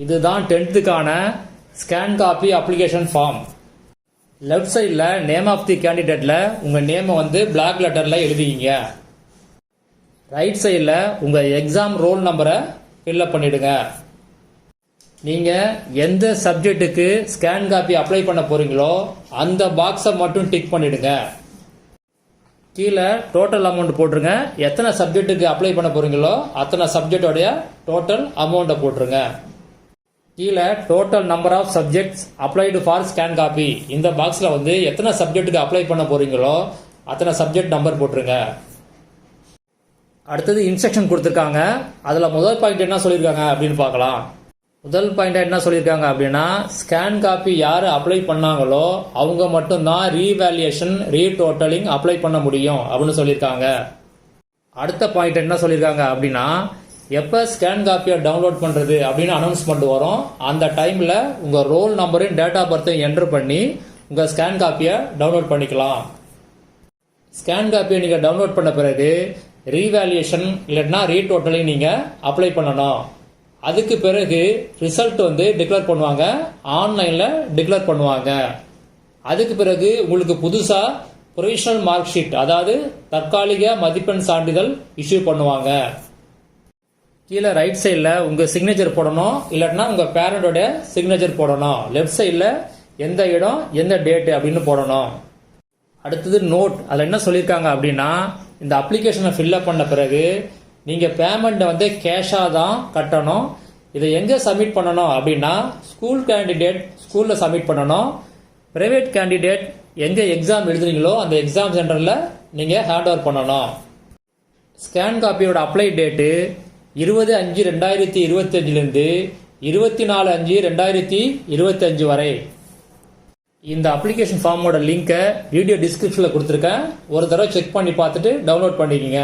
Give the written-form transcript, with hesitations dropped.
இதுதான் 10th scan copy application form. Left சைடில் name of the கேண்டிடேட்டில் உங்கள் நேமை பிளாக் லெட்டரில் எழுதிக்கிங்க. ரைட் சைடில் உங்கள் எக்ஸாம் ரோல் நம்பரை ஃபில்அப் பண்ணிவிடுங்க. நீங்கள் எந்த சப்ஜெக்ட்டுக்கு ஸ்கேன் காப்பி அப்ளை பண்ண போகிறீங்களோ அந்த பாக்ஸை மட்டும் டிக் பண்ணிவிடுங்க. கீழே டோட்டல் அமௌண்ட் போட்டுருங்க. எத்தனை சப்ஜெக்ட்டுக்கு அப்ளை பண்ண போகிறீங்களோ அத்தனை சப்ஜெக்டோடைய டோட்டல் அமௌண்ட்டை போட்டுருங்க. கீழே total number of subjects applied for scan copy இந்த பாக்ஸில் எத்தனை சப்ஜெக்ட்டுக்கு அப்ளை பண்ண போகிறீங்களோ அத்தனை சப்ஜெக்ட் நம்பர் போட்டுருங்க. அடுத்தது இன்ஸ்ட்ரக்ஷன் கொடுத்துருக்காங்க. அதில் முதல் பாயிண்ட் என்ன சொல்லியிருக்காங்க அப்படின்னு பார்க்கலாம். முதல் பாயிண்டாக என்ன சொல்லியிருக்காங்க அப்படின்னா, ஸ்கேன் காப்பி யார் அப்ளை பண்ணாங்களோ அவங்க மட்டும்தான் ரீவேல்யூஷன் ரீடோட்டலிங் அப்ளை பண்ண முடியும் அப்படின்னு சொல்லியிருக்காங்க. அடுத்த பாயிண்ட் என்ன சொல்லியிருக்காங்க அப்படின்னா, எப்போ ஸ்கேன் காப்பியை டவுன்லோட் பண்ணுறது அப்படின்னு அனௌன்ஸ்மெண்ட் வரும் அந்த டைமில் உங்கள் ரோல் நம்பரையும் டேட் ஆஃப் பர்த்தையும் என்ட்ரு பண்ணி உங்கள் ஸ்கேன் காப்பியை டவுன்லோட் பண்ணிக்கலாம். ஸ்கேன் காப்பியை நீங்கள் டவுன்லோட் பண்ண பிறகு ரீவேல்யூஷன் இல்லைன்னா ரீடோட்டலிங் நீங்கள் அப்ளை பண்ணணும். அதுக்கு பிறகு ரிசல்ட் டிக்ளேர் பண்ணுவாங்க, ஆன்லைனில் டிக்ளேர் பண்ணுவாங்க. அதுக்கு பிறகு உங்களுக்கு புதுசாக ப்ரொவிஷனல் மார்க் ஷீட் அதாவது தற்காலிக மதிப்பெண் சான்றிதழ் இஷ்யூ பண்ணுவாங்க. கீழே ரைட் சைடில் உங்கள் சிக்னேச்சர் போடணும், இல்லாட்டினா உங்கள் பேரண்டோட சிக்னேச்சர் போடணும். லெஃப்ட் சைடில் எந்த இடம் எந்த டேட்டு அப்படின்னு போடணும். அடுத்தது நோட். அதில் என்ன சொல்லியிருக்காங்க அப்படின்னா, இந்த அப்ளிகேஷனை ஃபில்அப் பண்ண பிறகு நீங்கள் பேமெண்ட்டை கேஷாக தான் கட்டணும். இதை எங்கே சப்மிட் பண்ணணும் அப்படின்னா, ஸ்கூல் கேண்டிடேட் ஸ்கூலில் சப்மிட் பண்ணணும். பிரைவேட் கேண்டிடேட் எங்கே எக்ஸாம் எழுதுறீங்களோ அந்த எக்ஸாம் சென்டரில் நீங்கள் ஹேண்ட் ஓவர் பண்ணணும். ஸ்கேன் காப்பியோட அப்ளை டேட்டு 20/5/2025 24/5/2025 வரை. இந்த அப்ளிகேஷன் ஃபார்மோட லிங்கை வீடியோ டிஸ்கிரிப்ஷனில் கொடுத்துருக்கேன். ஒரு தடவை செக் பண்ணி பார்த்துட்டு டவுன்லோட் பண்ணிக்கோங்க.